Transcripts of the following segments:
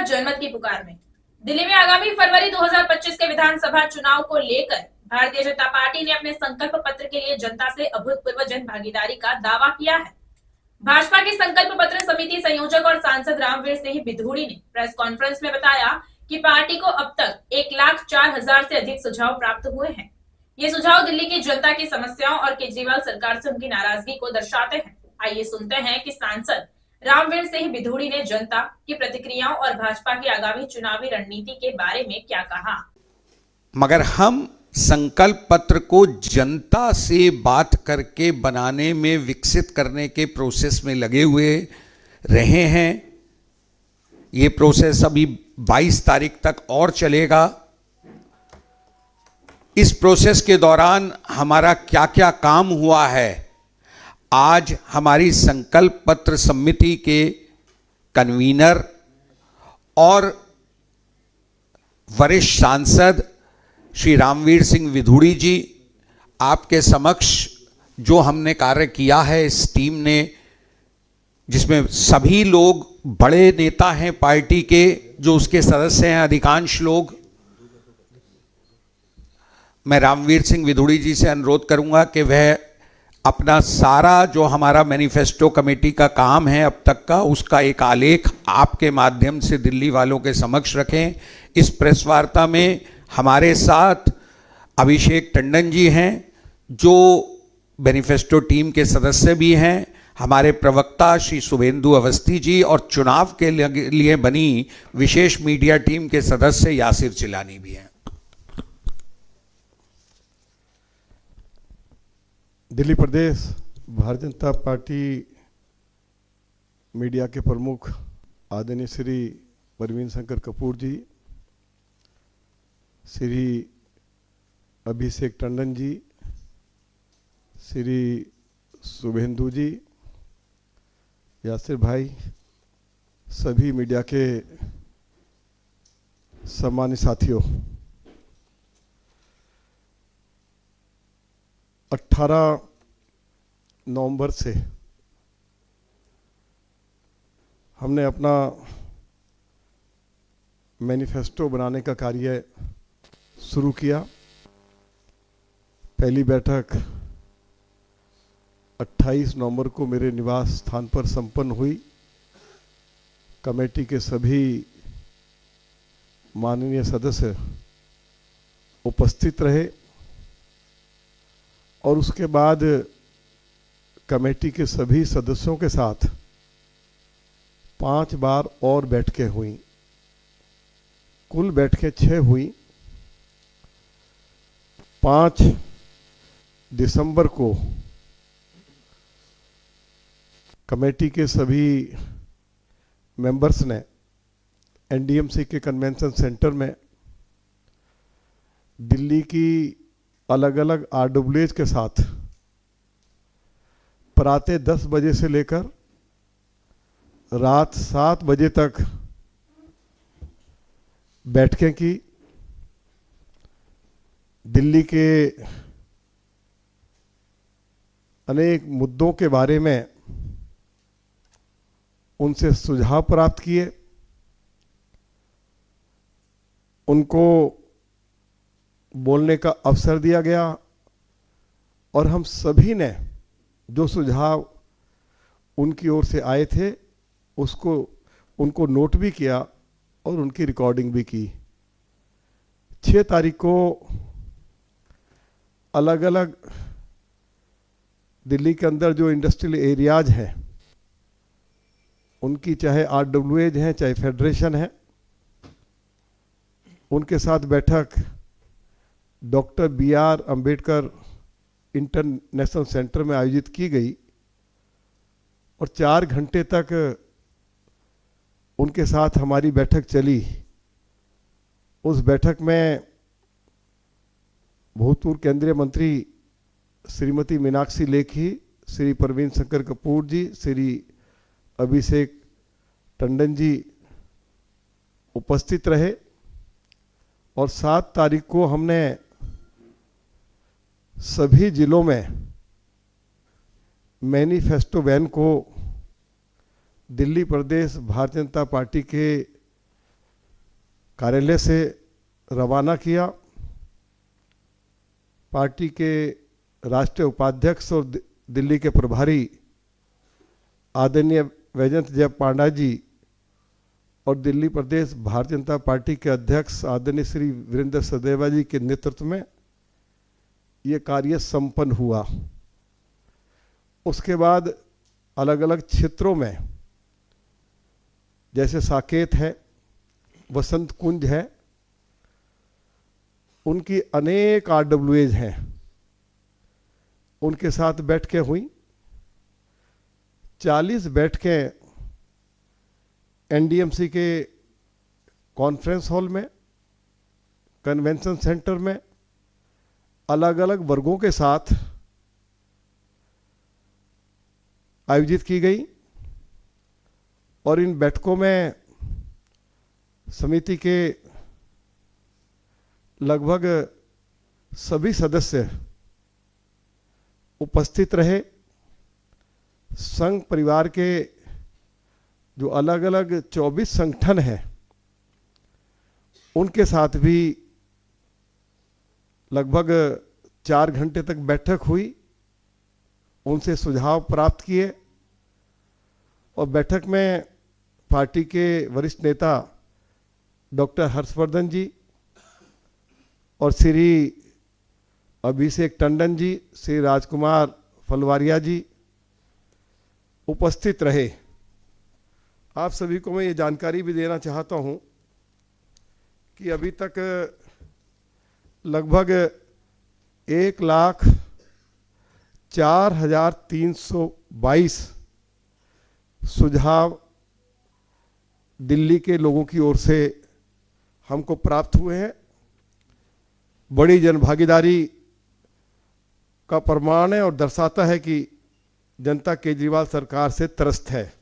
जनमत की पुकार में दिल्ली में आगामी फरवरी 2025 के विधानसभा चुनाव को लेकर भारतीय जनता पार्टी ने अपने संकल्प पत्र के लिए जनता से अभूतपूर्व जन भागीदारी का दावा किया है। भाजपा की संकल्प पत्र समिति संयोजक और सांसद रामवीर सिंह बिधूड़ी ने प्रेस कॉन्फ्रेंस में बताया कि पार्टी को अब तक 1,04,000 से अधिक सुझाव प्राप्त हुए हैं। ये सुझाव दिल्ली की जनता की समस्याओं और केजरीवाल सरकार से उनकी नाराजगी को दर्शाते हैं। आइए सुनते हैं कि सांसद रामवीर सिंह बिधूड़ी ने जनता की प्रतिक्रियाओं और भाजपा की आगामी चुनावी रणनीति के बारे में क्या कहा। मगर हम संकल्प पत्र को जनता से बात करके बनाने में, विकसित करने के प्रोसेस में लगे हुए रहे हैं। ये प्रोसेस अभी 22 तारीख तक और चलेगा। इस प्रोसेस के दौरान हमारा क्या क्या काम हुआ है, आज हमारी संकल्प पत्र समिति के कन्वीनर और वरिष्ठ सांसद श्री रामवीर सिंह बिधूड़ी जी आपके समक्ष जो हमने कार्य किया है इस टीम ने, जिसमें सभी लोग बड़े नेता हैं पार्टी के, जो उसके सदस्य हैं अधिकांश लोग। मैं रामवीर सिंह बिधूड़ी जी से अनुरोध करूंगा कि वह अपना सारा जो हमारा मैनिफेस्टो कमेटी का काम है अब तक का, उसका एक आलेख आपके माध्यम से दिल्ली वालों के समक्ष रखें। इस प्रेस वार्ता में हमारे साथ अभिषेक टंडन जी हैं, जो मैनिफेस्टो टीम के सदस्य भी हैं, हमारे प्रवक्ता श्री शुभेंदु अवस्थी जी और चुनाव के लिए बनी विशेष मीडिया टीम के सदस्य यासिर चिलानी भी हैं। दिल्ली प्रदेश भारतीय जनता पार्टी मीडिया के प्रमुख आदरणीय श्री परवीन शंकर कपूर जी, श्री अभिषेक टंडन जी, श्री शुभेंदु जी, यासिर भाई, सभी मीडिया के सम्मानित साथियों, 18 नवंबर से हमने अपना मैनिफेस्टो बनाने का कार्य शुरू किया। पहली बैठक 28 नवंबर को मेरे निवास स्थान पर संपन्न हुई। कमेटी के सभी माननीय सदस्य उपस्थित रहे और उसके बाद कमेटी के सभी सदस्यों के साथ 5 बार और बैठकें हुई। कुल बैठकें 6 हुई। 5 दिसंबर को कमेटी के सभी मेंबर्स ने एनडीएमसी के कन्वेंशन सेंटर में दिल्ली की अलग अलग आरडब्ल्यूएच के साथ प्रातः 10 बजे से लेकर रात 7 बजे तक बैठकें की। दिल्ली के अनेक मुद्दों के बारे में उनसे सुझाव प्राप्त किए, उनको बोलने का अवसर दिया गया और हम सभी ने जो सुझाव उनकी ओर से आए थे उनको नोट भी किया और उनकी रिकॉर्डिंग भी की। 6 तारीख को अलग अलग दिल्ली के अंदर जो इंडस्ट्रियल एरियाज हैं, उनकी चाहे आरडब्ल्यूएज हैं चाहे फेडरेशन है, उनके साथ बैठक doctor BR Ambedkar international centre में आयोजित की गई और 4 घंटे तक उनके साथ हमारी बैठक चली। उस बैठक में भूतपूर्व केंद्रीय मंत्री श्रीमती मीनाक्षी लेखी, श्री परवीन शंकर कपूर जी, श्री अभिषेक टंडन जी उपस्थित रहे और 7 तारीख को हमने सभी जिलों में मैनिफेस्टो वैन को दिल्ली प्रदेश भारतीय जनता पार्टी के कार्यालय से रवाना किया। पार्टी के राष्ट्रीय उपाध्यक्ष और दिल्ली के प्रभारी आदरणीय वैजयंत जय पांडा जी और दिल्ली प्रदेश भारतीय जनता पार्टी के अध्यक्ष आदरणीय श्री वीरेंद्र सचदेवा जी के नेतृत्व में ये कार्य संपन्न हुआ। उसके बाद अलग अलग क्षेत्रों में, जैसे साकेत है, वसंत कुंज है, उनकी अनेक RWAs हैं, उनके साथ बैठकें हुई। 40 बैठकें NDMC के कॉन्फ्रेंस हॉल में, कन्वेंशन सेंटर में अलग अलग वर्गों के साथ आयोजित की गई और इन बैठकों में समिति के लगभग सभी सदस्य उपस्थित रहे। संघ परिवार के जो अलग अलग 24 संगठन हैं, उनके साथ भी लगभग 4 घंटे तक बैठक हुई, उनसे सुझाव प्राप्त किए और बैठक में पार्टी के वरिष्ठ नेता डॉक्टर हर्षवर्धन जी और श्री अभिषेक टंडन जी, श्री राजकुमार फलवारिया जी उपस्थित रहे। आप सभी को मैं ये जानकारी भी देना चाहता हूं कि अभी तक लगभग 1,04,322 सुझाव दिल्ली के लोगों की ओर से हमको प्राप्त हुए हैं। बड़ी जनभागीदारी का प्रमाण है और दर्शाता है कि जनता केजरीवाल सरकार से त्रस्त है।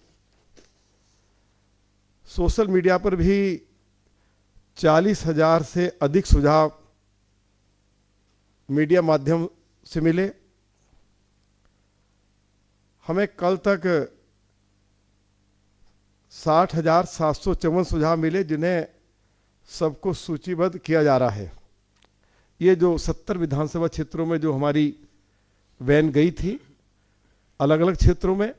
सोशल मीडिया पर भी 40,000 से अधिक सुझाव मीडिया माध्यम से मिले। हमें कल तक 60,754 सुझाव मिले, जिन्हें सबको सूचीबद्ध किया जा रहा है। ये जो 70 विधानसभा क्षेत्रों में जो हमारी वैन गई थी अलग अलग क्षेत्रों में,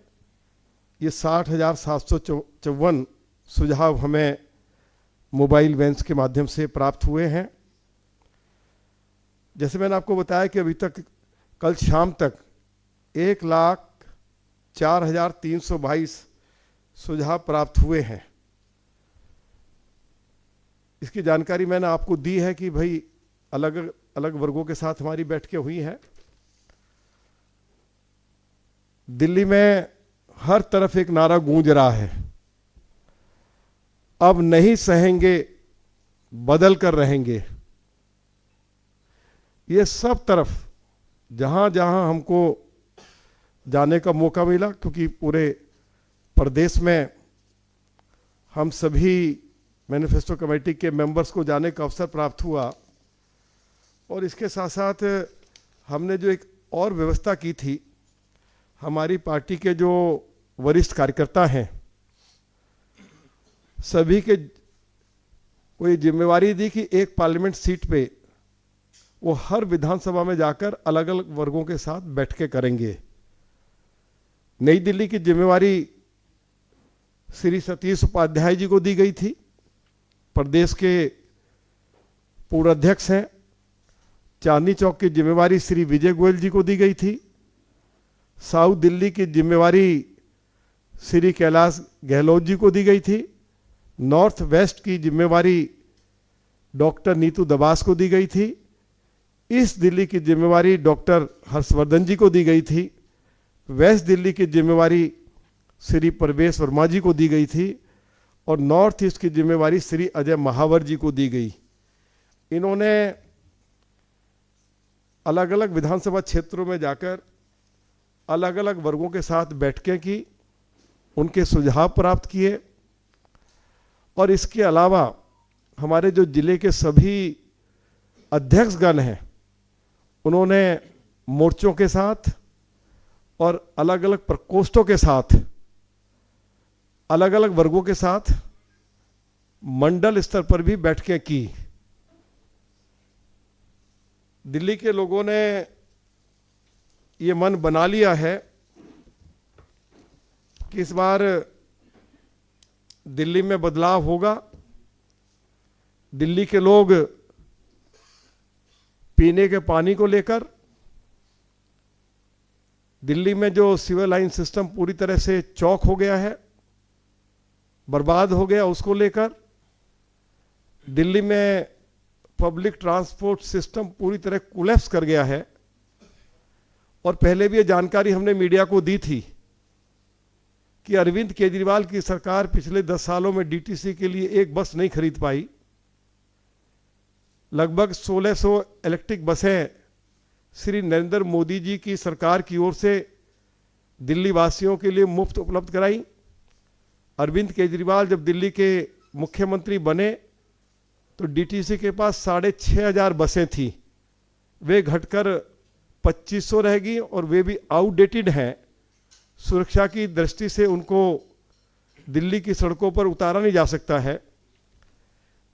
ये 60,754 सुझाव हमें मोबाइल वैन्स के माध्यम से प्राप्त हुए हैं। जैसे मैंने आपको बताया कि अभी तक कल शाम तक 1,04,322 सुझाव प्राप्त हुए हैं। इसकी जानकारी मैंने आपको दी है कि भाई अलग अलग वर्गों के साथ हमारी बैठकें हुई हैं। दिल्ली में हर तरफ एक नारा गूंज रहा है, अब नहीं सहेंगे, बदल कर रहेंगे। ये सब तरफ जहां जहां हमको जाने का मौका मिला, क्योंकि पूरे प्रदेश में हम सभी मैनिफेस्टो कमेटी के मेंबर्स को जाने का अवसर प्राप्त हुआ, और इसके साथ साथ हमने जो एक और व्यवस्था की थी, हमारी पार्टी के जो वरिष्ठ कार्यकर्ता हैं सभी के कोई जिम्मेवारी दी कि एक पार्लियामेंट सीट पे वो हर विधानसभा में जाकर अलग अलग वर्गों के साथ बैठकें करेंगे। नई दिल्ली की जिम्मेवारी श्री सतीश उपाध्याय जी को दी गई थी, प्रदेश के पूर्व अध्यक्ष हैं। चांदनी चौक की जिम्मेवारी श्री विजय गोयल जी को दी गई थी। साउथ दिल्ली की जिम्मेवारी श्री कैलाश गहलोत जी को दी गई थी। नॉर्थ वेस्ट की जिम्मेवारी डॉक्टर नीतू दबास को दी गई थी। ईस्ट दिल्ली की जिम्मेवारी डॉक्टर हर्षवर्धन जी को दी गई थी। वेस्ट दिल्ली की जिम्मेवारी श्री परवेश वर्मा जी को दी गई थी और नॉर्थ ईस्ट की जिम्मेवारी श्री अजय महावर जी को दी गई। इन्होंने अलग अलग विधानसभा क्षेत्रों में जाकर अलग अलग वर्गों के साथ बैठकें की, उनके सुझाव प्राप्त किए, और इसके अलावा हमारे जो जिले के सभी अध्यक्षगण हैं उन्होंने मोर्चों के साथ और अलग अलग प्रकोष्ठों के साथ अलग अलग वर्गों के साथ मंडल स्तर पर भी बैठकें की। दिल्ली के लोगों ने ये मन बना लिया है कि इस बार दिल्ली में बदलाव होगा। दिल्ली के लोग पीने के पानी को लेकर, दिल्ली में जो सिविल लाइन सिस्टम पूरी तरह से चौक हो गया है, बर्बाद हो गया, उसको लेकर, दिल्ली में पब्लिक ट्रांसपोर्ट सिस्टम पूरी तरह कोलैप्स कर गया है। और पहले भी ये जानकारी हमने मीडिया को दी थी कि अरविंद केजरीवाल की सरकार पिछले 10 सालों में डीटीसी के लिए एक बस नहीं खरीद पाई। लगभग 1600 इलेक्ट्रिक बसें श्री नरेंद्र मोदी जी की सरकार की ओर से दिल्ली वासियों के लिए मुफ्त उपलब्ध कराई। अरविंद केजरीवाल जब दिल्ली के मुख्यमंत्री बने तो डीटीसी के पास 6500 बसें थी, वे घटकर 2500 रहेगी और वे भी आउटडेटेड हैं। सुरक्षा की दृष्टि से उनको दिल्ली की सड़कों पर उतारा नहीं जा सकता है।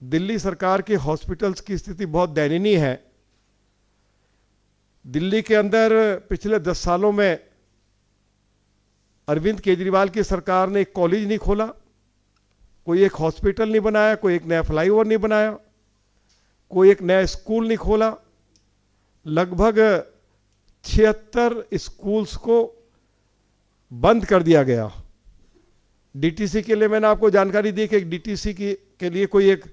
दिल्ली सरकार के हॉस्पिटल्स की स्थिति बहुत दयनीय है। दिल्ली के अंदर पिछले 10 सालों में अरविंद केजरीवाल की सरकार ने एक कॉलेज नहीं खोला, कोई एक हॉस्पिटल नहीं बनाया, कोई एक नया फ्लाईओवर नहीं बनाया, कोई एक नया स्कूल नहीं खोला। लगभग 76 स्कूल्स को बंद कर दिया गया। डीटीसी के लिए मैंने आपको जानकारी दी कि एक डीटीसी के लिए कोई एक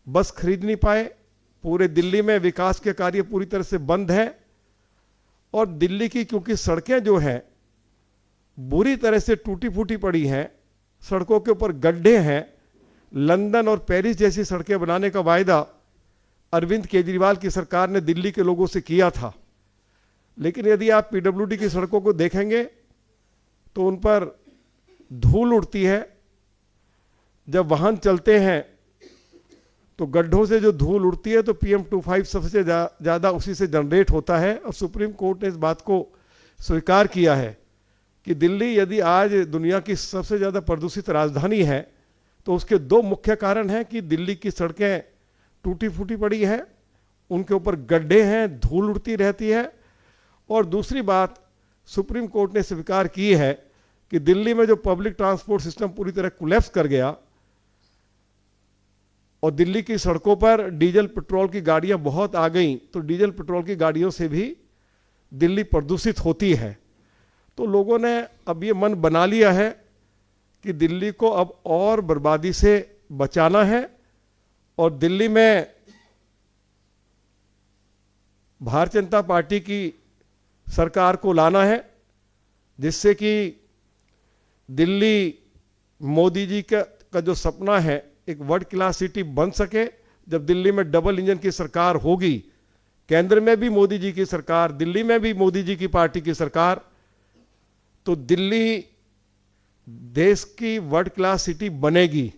बस खरीद नहीं पाए। पूरे दिल्ली में विकास के कार्य पूरी तरह से बंद हैं। और दिल्ली की क्योंकि सड़कें जो हैं बुरी तरह से टूटी फूटी पड़ी हैं, सड़कों के ऊपर गड्ढे हैं। लंदन और पेरिस जैसी सड़कें बनाने का वायदा अरविंद केजरीवाल की सरकार ने दिल्ली के लोगों से किया था। लेकिन यदि आप पीडब्ल्यूडी की सड़कों को देखेंगे तो उन पर धूल उड़ती है। जब वाहन चलते हैं तो गड्ढों से जो धूल उड़ती है तो PM2.5 सबसे ज़्यादा उसी से जनरेट होता है। और सुप्रीम कोर्ट ने इस बात को स्वीकार किया है कि दिल्ली यदि आज दुनिया की सबसे ज़्यादा प्रदूषित राजधानी है तो उसके 2 मुख्य कारण हैं कि दिल्ली की सड़कें टूटी फूटी पड़ी हैं, उनके ऊपर गड्ढे हैं, धूल उड़ती रहती है। और दूसरी बात सुप्रीम कोर्ट ने स्वीकार की है कि दिल्ली में जो पब्लिक ट्रांसपोर्ट सिस्टम पूरी तरह कोलैप्स कर गया और दिल्ली की सड़कों पर डीजल पेट्रोल की गाड़ियां बहुत आ गईं, तो डीजल पेट्रोल की गाड़ियों से भी दिल्ली प्रदूषित होती है। तो लोगों ने अब ये मन बना लिया है कि दिल्ली को अब और बर्बादी से बचाना है और दिल्ली में भारतीय जनता पार्टी की सरकार को लाना है, जिससे कि दिल्ली मोदी जी का जो सपना है एक वर्ल्ड क्लास सिटी बन सके। जब दिल्ली में डबल इंजन की सरकार होगी, केंद्र में भी मोदी जी की सरकार, दिल्ली में भी मोदी जी की पार्टी की सरकार, तो दिल्ली देश की वर्ल्ड क्लास सिटी बनेगी।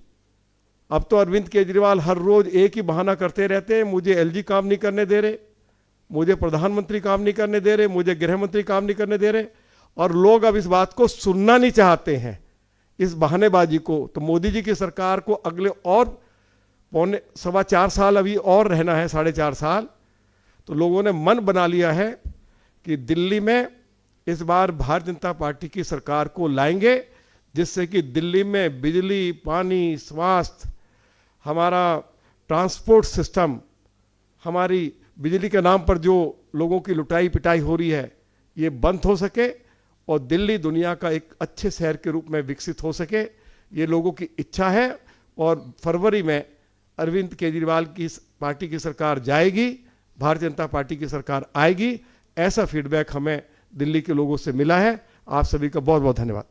अब तो अरविंद केजरीवाल हर रोज एक ही बहाना करते रहते हैं, मुझे एलजी काम नहीं करने दे रहे, मुझे प्रधानमंत्री काम नहीं करने दे रहे, मुझे गृह मंत्री काम नहीं करने दे रहे। और लोग अब इस बात को सुनना नहीं चाहते हैं, इस बहानेबाजी को। तो मोदी जी की सरकार को अगले और 4.25 साल अभी और रहना है, 4.5 साल। तो लोगों ने मन बना लिया है कि दिल्ली में इस बार भारतीय जनता पार्टी की सरकार को लाएंगे, जिससे कि दिल्ली में बिजली, पानी, स्वास्थ्य, हमारा ट्रांसपोर्ट सिस्टम, हमारी बिजली के नाम पर जो लोगों की लुटाई पिटाई हो रही है, ये बंद हो सके और दिल्ली दुनिया का एक अच्छे शहर के रूप में विकसित हो सके। ये लोगों की इच्छा है। और फरवरी में अरविंद केजरीवाल की पार्टी की सरकार जाएगी, भारतीय जनता पार्टी की सरकार आएगी। ऐसा फीडबैक हमें दिल्ली के लोगों से मिला है। आप सभी का बहुत बहुत धन्यवाद।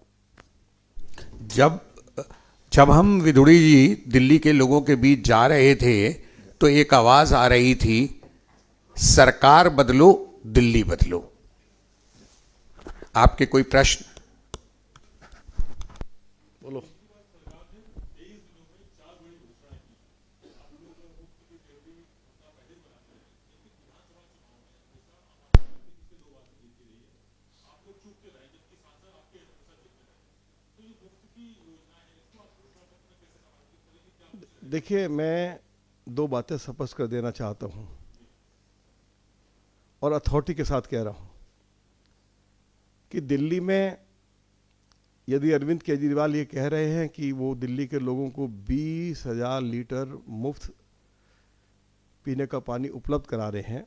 जब हम विधुड़ी जी दिल्ली के लोगों के बीच जा रहे थे तो एक आवाज आ रही थी, सरकार बदलो, दिल्ली बदलो। आपके कोई प्रश्न? बोलो। देखिए, मैं दो बातें स्पष्ट कर देना चाहता हूं और अथॉरिटी के साथ कह रहा हूं कि दिल्ली में यदि अरविंद केजरीवाल ये कह रहे हैं कि वो दिल्ली के लोगों को 20,000 लीटर मुफ्त पीने का पानी उपलब्ध करा रहे हैं,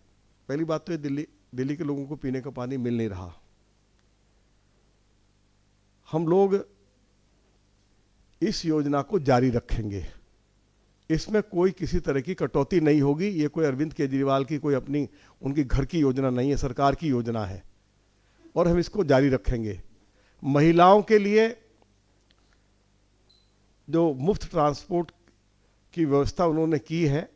पहली बात तो ये दिल्ली के लोगों को पीने का पानी मिल नहीं रहा। हम लोग इस योजना को जारी रखेंगे, इसमें कोई किसी तरह की कटौती नहीं होगी। ये कोई अरविंद केजरीवाल की कोई अपनी उनकी घर की योजना नहीं है, सरकार की योजना है और हम इसको जारी रखेंगे। महिलाओं के लिए जो मुफ्त ट्रांसपोर्ट की व्यवस्था उन्होंने की है,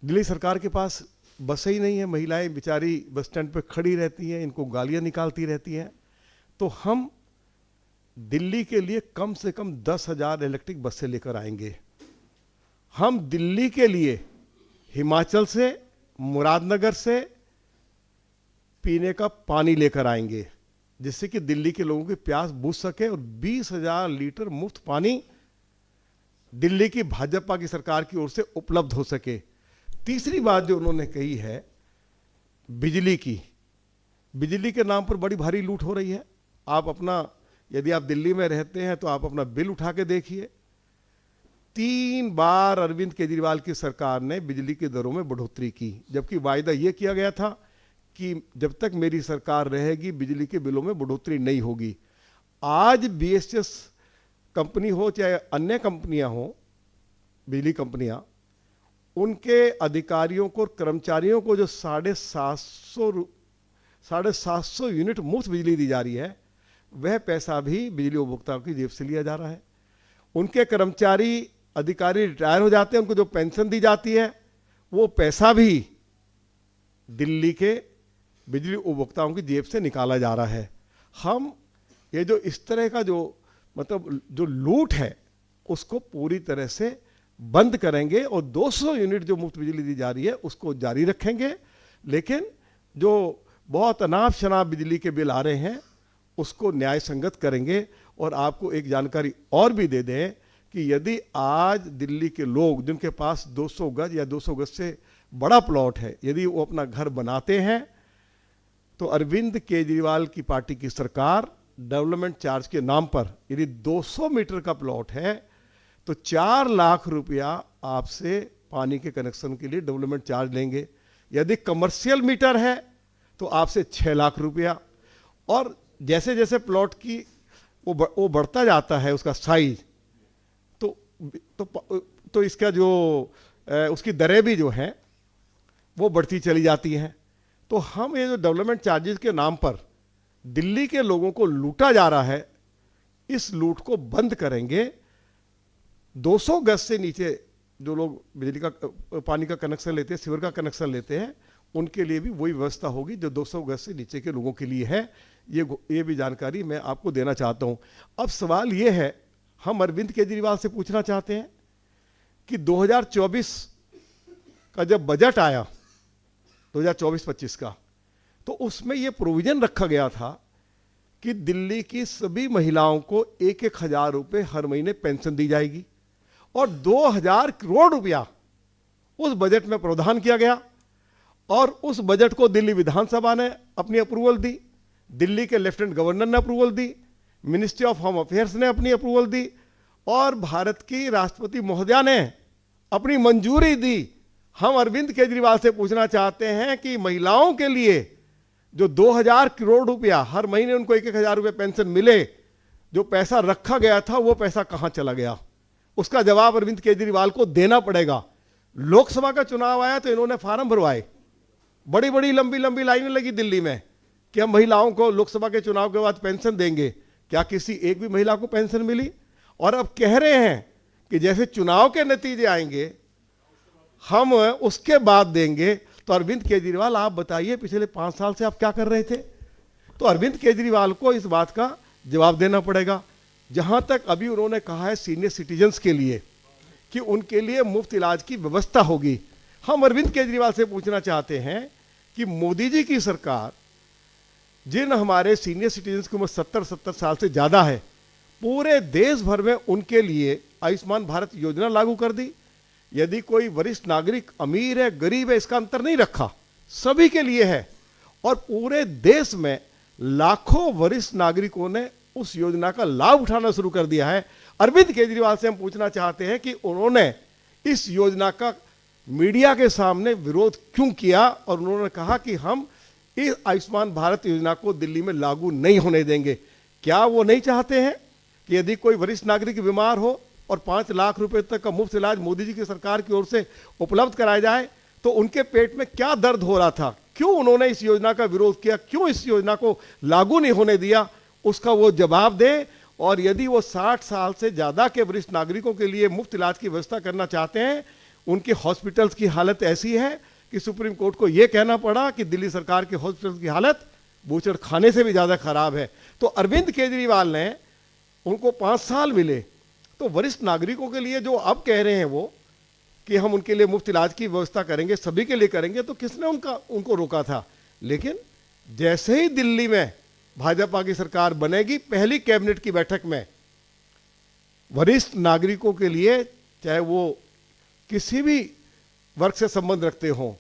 दिल्ली सरकार के पास बसें ही नहीं है, महिलाएं बेचारी बस स्टैंड पे खड़ी रहती हैं, इनको गालियां निकालती रहती हैं। तो हम दिल्ली के लिए कम से कम 10,000 इलेक्ट्रिक बसें लेकर आएंगे। हम दिल्ली के लिए हिमाचल से, मुरादनगर से पीने का पानी लेकर आएंगे, जिससे कि दिल्ली के लोगों की प्यास बुझ सके और 20,000 लीटर मुफ्त पानी दिल्ली की भाजपा की सरकार की ओर से उपलब्ध हो सके। तीसरी बात जो उन्होंने कही है बिजली की, बिजली के नाम पर बड़ी भारी लूट हो रही है। आप अपना, यदि आप दिल्ली में रहते हैं तो आप अपना बिल उठा के देखिए, 3 बार अरविंद केजरीवाल की सरकार ने बिजली की दरों में बढ़ोतरी की, जबकि वायदा यह किया गया था कि जब तक मेरी सरकार रहेगी बिजली के बिलों में बढ़ोतरी नहीं होगी। आज बीएसएस कंपनी हो चाहे अन्य कंपनियां हो, बिजली कंपनियां, उनके अधिकारियों को और कर्मचारियों को जो 750 यूनिट मुफ्त बिजली दी जा रही है, वह पैसा भी बिजली उपभोक्ताओं की जेब से लिया जा रहा है। उनके कर्मचारी अधिकारी रिटायर हो जाते हैं, उनको जो पेंशन दी जाती है वो पैसा भी दिल्ली के बिजली उपभोक्ताओं की जेब से निकाला जा रहा है। हम ये जो इस तरह का जो मतलब जो लूट है उसको पूरी तरह से बंद करेंगे और 200 यूनिट जो मुफ्त बिजली दी जा रही है उसको जारी रखेंगे। लेकिन जो बहुत अनाप शनाप बिजली के बिल आ रहे हैं उसको न्याय संगत करेंगे। और आपको एक जानकारी और भी दे दें कि यदि आज दिल्ली के लोग जिनके पास 200 गज या 200 गज से बड़ा प्लॉट है, यदि वो अपना घर बनाते हैं तो अरविंद केजरीवाल की पार्टी की सरकार डेवलपमेंट चार्ज के नाम पर, यदि 200 मीटर का प्लॉट है तो 4 लाख रुपया आपसे पानी के कनेक्शन के लिए डेवलपमेंट चार्ज लेंगे। यदि कमर्शियल मीटर है तो आपसे 6 लाख रुपया। और जैसे जैसे प्लॉट की वो बढ़ता जाता है उसका साइज, तो इसका जो उसकी दरें भी जो हैं वो बढ़ती चली जाती हैं। तो हम ये जो डेवलपमेंट चार्जेस के नाम पर दिल्ली के लोगों को लूटा जा रहा है, इस लूट को बंद करेंगे। 200 गज से नीचे जो लोग बिजली का पानी का कनेक्शन लेते हैं, सीवर का कनेक्शन लेते हैं, उनके लिए भी वही व्यवस्था होगी जो 200 गज से नीचे के लोगों के लिए है। ये भी जानकारी मैं आपको देना चाहता हूं। अब सवाल ये है, हम अरविंद केजरीवाल से पूछना चाहते हैं कि 2024 का जब बजट आया 2024-25 का, तो उसमें यह प्रोविजन रखा गया था कि दिल्ली की सभी महिलाओं को 1,000 रुपए हर महीने पेंशन दी जाएगी और 2,000 करोड़ रुपया उस बजट में प्रावधान किया गया। और उस बजट को दिल्ली विधानसभा ने अपनी अप्रूवल दी, दिल्ली के लेफ्टिनेंट गवर्नर ने approval the, ministry of home affairs ने अपनी अप्रूवल दी और भारत की राष्ट्रपति महोदया ने अपनी मंजूरी दी। हम अरविंद केजरीवाल से पूछना चाहते हैं कि महिलाओं के लिए जो 2,000 करोड़ रुपया हर महीने उनको 1,000 रुपये पेंशन मिले, जो पैसा रखा गया था वो पैसा कहां चला गया, उसका जवाब अरविंद केजरीवाल को देना पड़ेगा। लोकसभा का चुनाव आया तो इन्होंने फार्म भरवाए, बड़ी बड़ी लंबी लंबी लाइनें लगी दिल्ली में कि हम महिलाओं को लोकसभा के चुनाव के बाद पेंशन देंगे। क्या किसी एक भी महिला को पेंशन मिली? और अब कह रहे हैं कि जैसे चुनाव के नतीजे आएंगे हम उसके बाद देंगे। तो अरविंद केजरीवाल, आप बताइए पिछले 5 साल से आप क्या कर रहे थे? तो अरविंद केजरीवाल को इस बात का जवाब देना पड़ेगा। जहां तक अभी उन्होंने कहा है सीनियर सिटीजन्स के लिए कि उनके लिए मुफ्त इलाज की व्यवस्था होगी, हम अरविंद केजरीवाल से पूछना चाहते हैं कि मोदी जी की सरकार जिन हमारे सीनियर सिटीजन्स की उम्र 70 साल से ज्यादा है, पूरे देश भर में उनके लिए आयुष्मान भारत योजना लागू कर दी। यदि कोई वरिष्ठ नागरिक अमीर है गरीब है इसका अंतर नहीं रखा, सभी के लिए है। और पूरे देश में लाखों वरिष्ठ नागरिकों ने उस योजना का लाभ उठाना शुरू कर दिया है। अरविंद केजरीवाल से हम पूछना चाहते हैं कि उन्होंने इस योजना का मीडिया के सामने विरोध क्यों किया, और उन्होंने कहा कि हम इस आयुष्मान भारत योजना को दिल्ली में लागू नहीं होने देंगे। क्या वो नहीं चाहते हैं कि यदि कोई वरिष्ठ नागरिक बीमार हो और 5 लाख रुपए तक का मुफ्त इलाज मोदी जी की सरकार की ओर से उपलब्ध कराया जाए, तो उनके पेट में क्या दर्द हो रहा था, क्यों उन्होंने इस योजना का विरोध किया, क्यों इस योजना को लागू नहीं होने दिया, उसका वो जवाब दें। और यदि वो 60 साल से ज़्यादा के वरिष्ठ नागरिकों के लिए मुफ्त इलाज की व्यवस्था करना चाहते हैं, उनके हॉस्पिटल्स की हालत ऐसी है कि सुप्रीम कोर्ट को यह कहना पड़ा कि दिल्ली सरकार के हॉस्पिटल की हालत बूचड़ खाने से भी ज़्यादा खराब है। तो अरविंद केजरीवाल ने, उनको 5 साल मिले, तो वरिष्ठ नागरिकों के लिए जो अब कह रहे हैं वो कि हम उनके लिए मुफ्त इलाज की व्यवस्था करेंगे, सभी के लिए करेंगे, तो किसने उनको रोका था। लेकिन जैसे ही दिल्ली में भाजपा की सरकार बनेगी, पहली कैबिनेट की बैठक में वरिष्ठ नागरिकों के लिए, चाहे वो किसी भी वर्ग से संबंध रखते हों,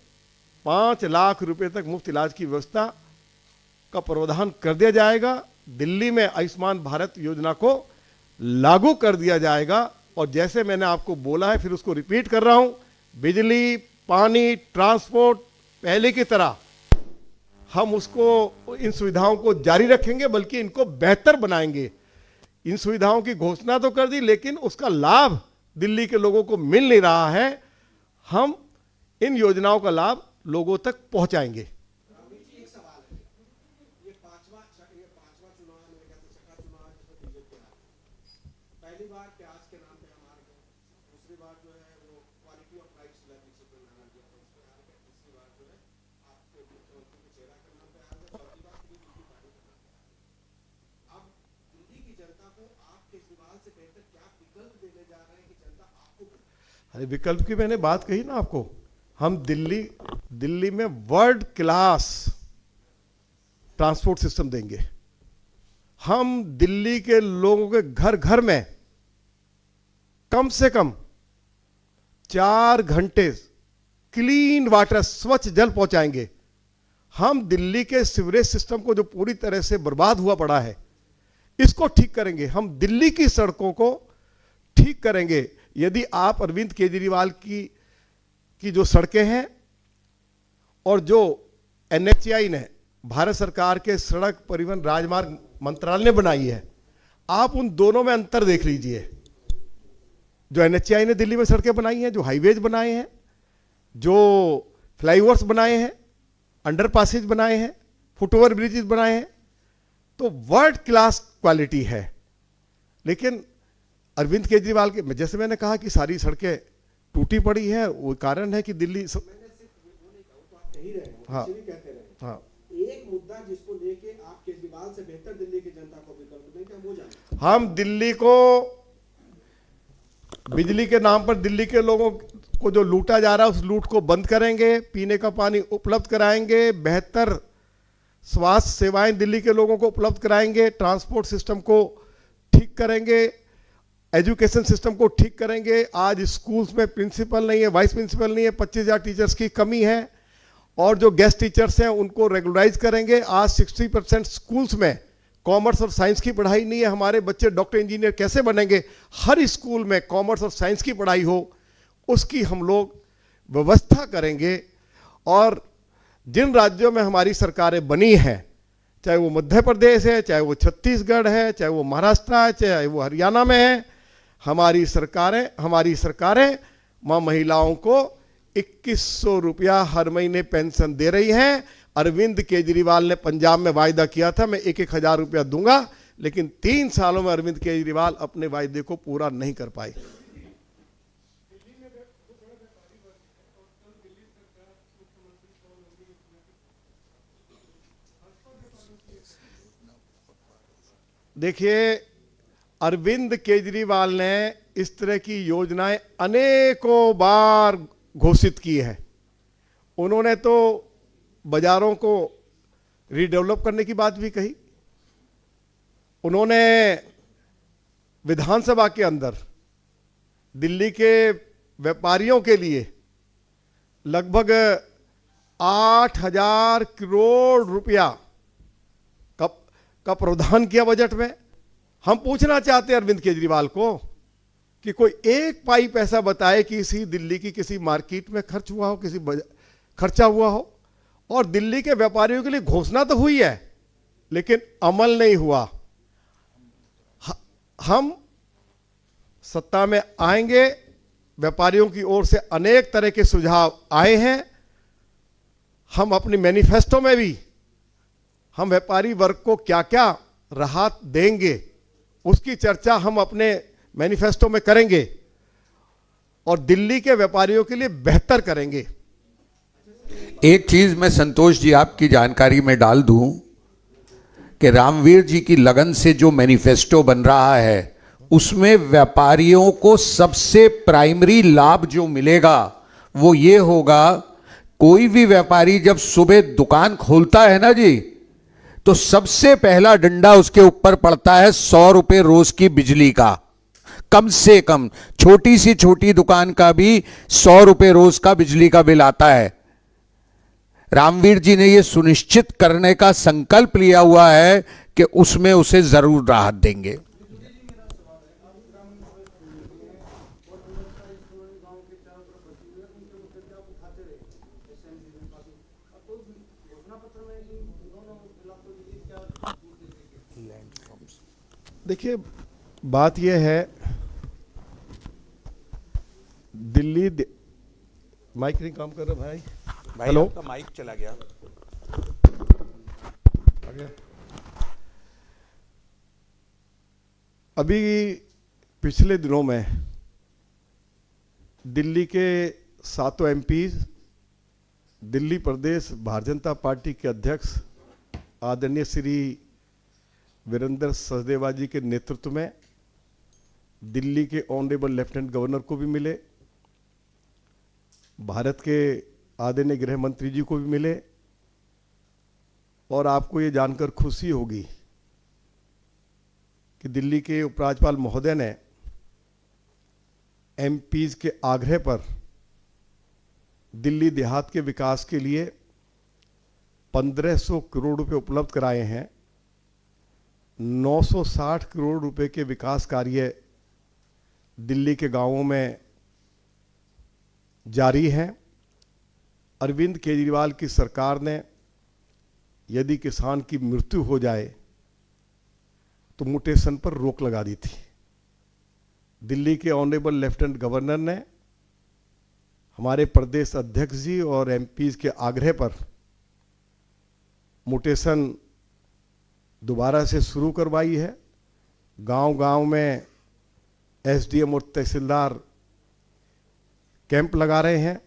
5 लाख रुपए तक मुफ्त इलाज की व्यवस्था का प्रावधान कर दिया जाएगा। दिल्ली में आयुष्मान भारत योजना को लागू कर दिया जाएगा। और जैसे मैंने आपको बोला है, फिर उसको रिपीट कर रहा हूं, बिजली, पानी, ट्रांसपोर्ट पहले की तरह हम उसको, इन सुविधाओं को जारी रखेंगे, बल्कि इनको बेहतर बनाएंगे। इन सुविधाओं की घोषणा तो कर दी, लेकिन उसका लाभ दिल्ली के लोगों को मिल नहीं रहा है। हम इन योजनाओं का लाभ लोगों तक पहुंचाएंगे। पहली बार प्याज के नाम पे हम हार गए, दूसरी बार जो है वो क्वालिटी ऑफ लाइफ स्लैब पे नारा दिया था, उस पे हार गए, तीसरी बार जो है आपके मुख्यमंत्री के चेहरा के नाम पे हार गए, चौथी बार फ्री बिजली पानी के नाम पे हार गए। अब दिल्ली की जनता को आप केजरीवाल से बेहतर क्या विकल्प देने जा रहे हैं कि जनता आपको, अरे विकल्प की मैंने बात कही ना आपको, हम दिल्ली में वर्ल्ड क्लास ट्रांसपोर्ट सिस्टम देंगे। हम दिल्ली के लोगों के घर घर में कम से कम 4 घंटे क्लीन वाटर, स्वच्छ जल पहुंचाएंगे। हम दिल्ली के सीवरेज सिस्टम को, जो पूरी तरह से बर्बाद हुआ पड़ा है, इसको ठीक करेंगे। हम दिल्ली की सड़कों को ठीक करेंगे। यदि आप अरविंद केजरीवाल की जो सड़कें हैं और जो NHAI ने, भारत सरकार के सड़क परिवहन राजमार्ग मंत्रालय ने बनाई है, आप उन दोनों में अंतर देख लीजिए। जो NHAI ने दिल्ली में सड़कें बनाई हैं, जो हाईवेज बनाए हैं, जो फ्लाईओवर्स बनाए हैं, अंडरपासेज बनाए हैं, फुटओवर ब्रिजेस बनाए हैं, तो वर्ल्ड क्लास क्वालिटी है। लेकिन अरविंद केजरीवाल के, जैसे मैंने कहा कि सारी सड़कें टूटी पड़ी हैं, वो कारण है कि दिल्ली मैंने सिर्फ वो नहीं कहा, तो आप कह ही रहे हैं, हाँ, भी कहते रहे। हाँ, एक मुद्दा जिसको लेके आप केजरीवाल से बेहतर दिल्ली की जनता को विकल्प देंगे, हम वो जाने। हम दिल्ली को, बिजली के नाम पर दिल्ली के लोगों को जो लूटा जा रहा है, उस लूट को बंद करेंगे, पीने का पानी उपलब्ध कराएंगे, बेहतर स्वास्थ्य सेवाएं दिल्ली के लोगों को उपलब्ध कराएंगे, ट्रांसपोर्ट सिस्टम को ठीक करेंगे, एजुकेशन सिस्टम को ठीक करेंगे। आज स्कूल्स में प्रिंसिपल नहीं है, वाइस प्रिंसिपल नहीं है, 25,000 टीचर्स की कमी है, और जो गेस्ट टीचर्स हैं उनको रेगुलराइज करेंगे। आज 60% स्कूल्स में कॉमर्स और साइंस की पढ़ाई नहीं है। हमारे बच्चे डॉक्टर इंजीनियर कैसे बनेंगे? हर स्कूल में कॉमर्स और साइंस की पढ़ाई हो, उसकी हम लोग व्यवस्था करेंगे। और जिन राज्यों में हमारी सरकारें बनी हैं, चाहे वो मध्य प्रदेश है, चाहे वो छत्तीसगढ़ है, चाहे वो महाराष्ट्र है, चाहे वो हरियाणा में है, हमारी सरकारें मां महिलाओं को 2100 रुपया हर महीने पेंशन दे रही हैं। अरविंद केजरीवाल ने पंजाब में वायदा किया था, मैं 1,000 रुपया दूंगा, लेकिन 3 सालों में अरविंद केजरीवाल अपने वायदे को पूरा नहीं कर पाए। देखिए, अरविंद केजरीवाल ने इस तरह की योजनाएं अनेकों बार घोषित की है। उन्होंने तो बाजारों को रीडेवलप करने की बात भी कही। उन्होंने विधानसभा के अंदर दिल्ली के व्यापारियों के लिए लगभग 8,000 करोड़ रुपया का प्रावधान किया बजट में। हम पूछना चाहते हैं अरविंद केजरीवाल को कि कोई एक पाई पैसा बताए कि इसी दिल्ली की किसी मार्केट में खर्च हुआ हो, खर्चा हुआ हो। और दिल्ली के व्यापारियों के लिए घोषणा तो हुई है लेकिन अमल नहीं हुआ। हम सत्ता में आएंगे, व्यापारियों की ओर से अनेक तरह के सुझाव आए हैं। हम अपनी मैनिफेस्टो में भी हम व्यापारी वर्ग को क्या क्या राहत देंगे उसकी चर्चा हम अपने मैनिफेस्टो में करेंगे और दिल्ली के व्यापारियों के लिए बेहतर करेंगे। एक चीज मैं संतोष जी आपकी जानकारी में डाल दूं कि रामवीर जी की लगन से जो मैनिफेस्टो बन रहा है उसमें व्यापारियों को सबसे प्राइमरी लाभ जो मिलेगा वो ये होगा, कोई भी व्यापारी जब सुबह दुकान खोलता है ना जी, तो सबसे पहला डंडा उसके ऊपर पड़ता है 100 रुपए रोज की बिजली का। कम से कम छोटी सी छोटी दुकान का भी 100 रुपए रोज का बिजली का बिल आता है। रामवीर जी ने यह सुनिश्चित करने का संकल्प लिया हुआ है कि उसमें उसे जरूर राहत देंगे। देखिए, बात यह है, माइक नहीं काम कर रहा भाई। हेलो, आपका माइक चला गया। अभी पिछले दिनों में दिल्ली के 7 एमपीज, दिल्ली प्रदेश भारतीय जनता पार्टी के अध्यक्ष आदरणीय श्री वीरेंद्र सचदेवा जी के नेतृत्व में दिल्ली के ऑनरेबल लेफ्टिनेंट गवर्नर को भी मिले, भारत के आदरणीय गृह मंत्री जी को भी मिले। और आपको ये जानकर खुशी होगी कि दिल्ली के उपराज्यपाल महोदय ने एमपीज के आग्रह पर दिल्ली देहात के विकास के लिए 1500 करोड़ रुपए उपलब्ध कराए हैं। 960 करोड़ रुपए के विकास कार्य दिल्ली के गांवों में जारी हैं। अरविंद केजरीवाल की सरकार ने यदि किसान की मृत्यु हो जाए तो म्यूटेशन पर रोक लगा दी थी। दिल्ली के ऑनरेबल लेफ्टिनेंट गवर्नर ने हमारे प्रदेश अध्यक्ष जी और एमपीज के आग्रह पर म्यूटेशन दोबारा से शुरू करवाई है। गांव-गांव में एसडीएम और तहसीलदार कैंप लगा रहे हैं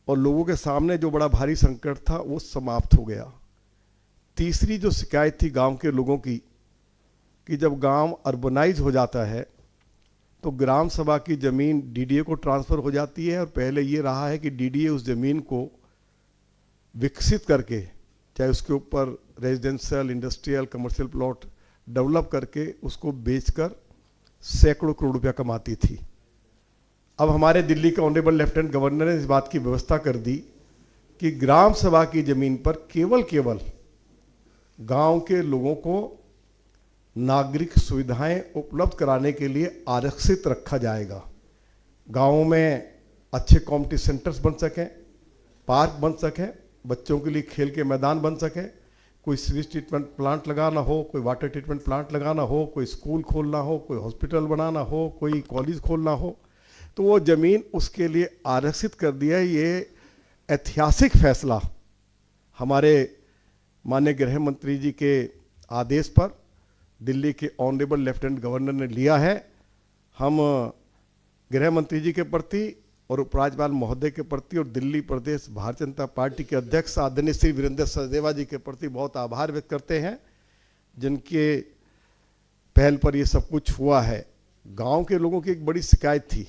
और लोगों के सामने जो बड़ा भारी संकट था वो समाप्त हो गया। तीसरी जो शिकायत थी गांव के लोगों की कि जब गांव अर्बनाइज हो जाता है तो ग्राम सभा की जमीन डीडीए को ट्रांसफर हो जाती है। और पहले ये रहा है कि डीडीए उस जमीन को विकसित करके, चाहे उसके ऊपर residential, industrial, commercial plot develop करके उसको बेचकर सैकड़ों करोड़ रुपया कमाती थी। अब हमारे दिल्ली के ऑनरेबल लेफ्टिनेंट गवर्नर ने इस बात की व्यवस्था कर दी कि ग्राम सभा की जमीन पर केवल गांव के लोगों को नागरिक सुविधाएं उपलब्ध कराने के लिए आरक्षित रखा जाएगा। गांवों में अच्छे कम्युनिटी सेंटर्स बन सकें, पार्क बन सकें, बच्चों के लिए खेल के मैदान बन सके, कोई सीवेज ट्रीटमेंट प्लांट लगाना हो, कोई वाटर ट्रीटमेंट प्लांट लगाना हो, कोई स्कूल खोलना हो, कोई हॉस्पिटल बनाना हो, कोई कॉलेज खोलना हो, तो वो ज़मीन उसके लिए आरक्षित कर दिया है। ये ऐतिहासिक फैसला हमारे माननीय गृह मंत्री जी के आदेश पर दिल्ली के ऑनरेबल लेफ्टिनेंट गवर्नर ने लिया है। हम गृह मंत्री जी के प्रति और उपराज्यपाल महोदय के प्रति और दिल्ली प्रदेश भारतीय जनता पार्टी के अध्यक्ष आदरणीय श्री वीरेंद्र सचदेवा जी के प्रति बहुत आभार व्यक्त करते हैं, जिनके पहल पर ये सब कुछ हुआ है। गांव के लोगों की एक बड़ी शिकायत थी,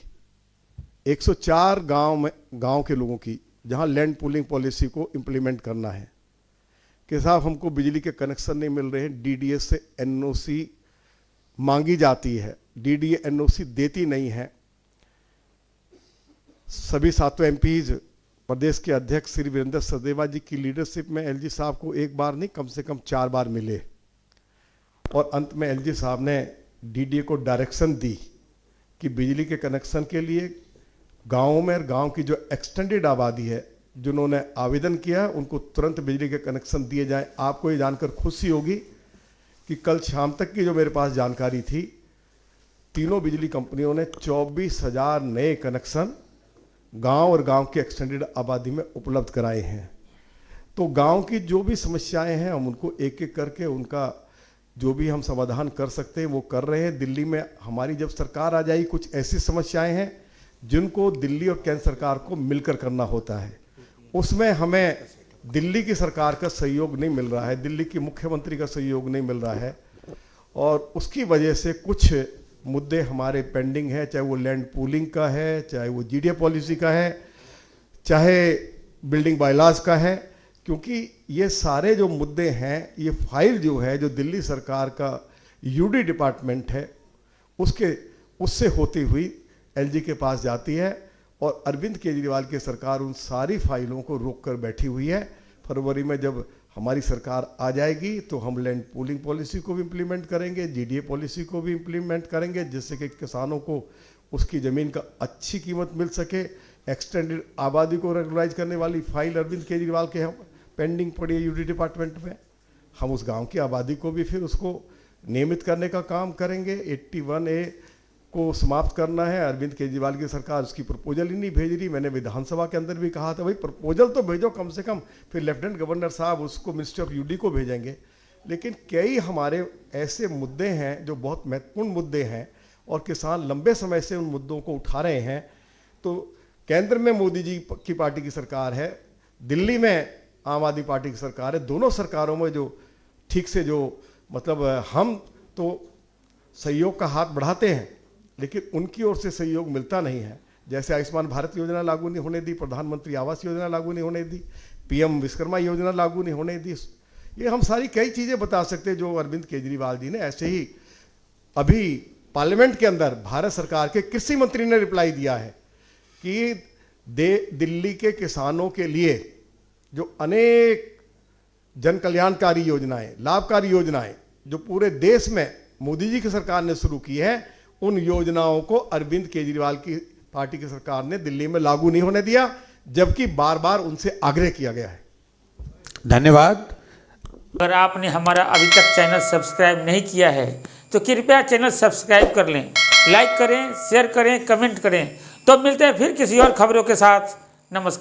104 गांव के लोगों की, जहां लैंड पूलिंग पॉलिसी को इम्प्लीमेंट करना है कि साहब हमको बिजली के कनेक्शन नहीं मिल रहे हैं, डीडीएस से एनओसी मांगी जाती है डीडीए एनओसी देती नहीं है। सभी सातों एमपीज, प्रदेश के अध्यक्ष श्री वीरेंद्र सचदेवा जी की लीडरशिप में एलजी साहब को एक बार नहीं कम से कम 4 बार मिले और अंत में एलजी साहब ने डीडीए को डायरेक्शन दी कि बिजली के कनेक्शन के लिए गाँवों में और गाँव की जो एक्सटेंडेड आबादी है जिन्होंने आवेदन किया उनको तुरंत बिजली के कनेक्शन दिए जाएं। आपको ये जानकर खुशी होगी कि कल शाम तक की जो मेरे पास जानकारी थी, तीनों बिजली कंपनियों ने 24,000 नए कनेक्शन गांव और गांव की एक्सटेंडेड आबादी में उपलब्ध कराए हैं। तो गांव की जो भी समस्याएं हैं हम उनको एक एक करके उनका जो भी हम समाधान कर सकते हैं वो कर रहे हैं। दिल्ली में हमारी जब सरकार आ जाएगी, कुछ ऐसी समस्याएं हैं जिनको दिल्ली और केंद्र सरकार को मिलकर करना होता है। उसमें हमें दिल्ली की सरकार का सहयोग नहीं मिल रहा है, दिल्ली की मुख्यमंत्री का सहयोग नहीं मिल रहा है और उसकी वजह से कुछ मुद्दे हमारे पेंडिंग है, चाहे वो लैंड पूलिंग का है, चाहे वो जीडीए पॉलिसी का है, चाहे बिल्डिंग बायलॉज का है। क्योंकि ये सारे जो मुद्दे हैं, ये फाइल जो है जो दिल्ली सरकार का यूडी डिपार्टमेंट है उससे होती हुई एलजी के पास जाती है और अरविंद केजरीवाल की सरकार उन सारी फाइलों को रोक कर बैठी हुई है। फरवरी में जब हमारी सरकार आ जाएगी तो हम लैंड पूलिंग पॉलिसी को भी इम्प्लीमेंट करेंगे, जीडीए पॉलिसी को भी इम्प्लीमेंट करेंगे, जिससे कि किसानों को उसकी ज़मीन का अच्छी कीमत मिल सके। एक्सटेंडेड आबादी को रेगुलराइज करने वाली फाइल अरविंद केजरीवाल के हम पेंडिंग पड़ी है यूडी डिपार्टमेंट में। हम उस गांव की आबादी को भी फिर उसको नियमित करने का काम करेंगे। 81A को समाप्त करना है। अरविंद केजरीवाल की सरकार उसकी प्रपोजल ही नहीं भेज रही। मैंने विधानसभा के अंदर भी कहा था भाई प्रपोजल तो भेजो कम से कम, फिर लेफ्टिनेंट गवर्नर साहब उसको मिनिस्ट्री ऑफ यूडी को भेजेंगे। लेकिन कई हमारे ऐसे मुद्दे हैं जो बहुत महत्वपूर्ण मुद्दे हैं और किसान लंबे समय से उन मुद्दों को उठा रहे हैं। तो केंद्र में मोदी जी की पार्टी की सरकार है, दिल्ली में आम आदमी पार्टी की सरकार है। दोनों सरकारों में जो ठीक से जो मतलब हम तो सहयोग का हाथ बढ़ाते हैं लेकिन उनकी ओर से सहयोग मिलता नहीं है। जैसे आयुष्मान भारत योजना लागू नहीं होने दी, प्रधानमंत्री आवास योजना लागू नहीं होने दी, पीएम विश्वकर्मा योजना लागू नहीं होने दी। ये हम सारी कई चीज़ें बता सकते हैं जो अरविंद केजरीवाल जी ने। ऐसे ही अभी पार्लियामेंट के अंदर भारत सरकार के कृषि मंत्री ने रिप्लाई दिया है कि दिल्ली के किसानों के लिए जो अनेक जन कल्याणकारी योजनाएं, लाभकारी योजनाएं जो पूरे देश में मोदी जी की सरकार ने शुरू की है, उन योजनाओं को अरविंद केजरीवाल की पार्टी की सरकार ने दिल्ली में लागू नहीं होने दिया, जबकि बार बार उनसे आग्रह किया गया है। धन्यवाद। अगर आपने हमारा अभी तक चैनल सब्सक्राइब नहीं किया है तो कृपया चैनल सब्सक्राइब कर लें, लाइक करें, शेयर करें, कमेंट करें। तो मिलते हैं फिर किसी और खबरों के साथ। नमस्कार।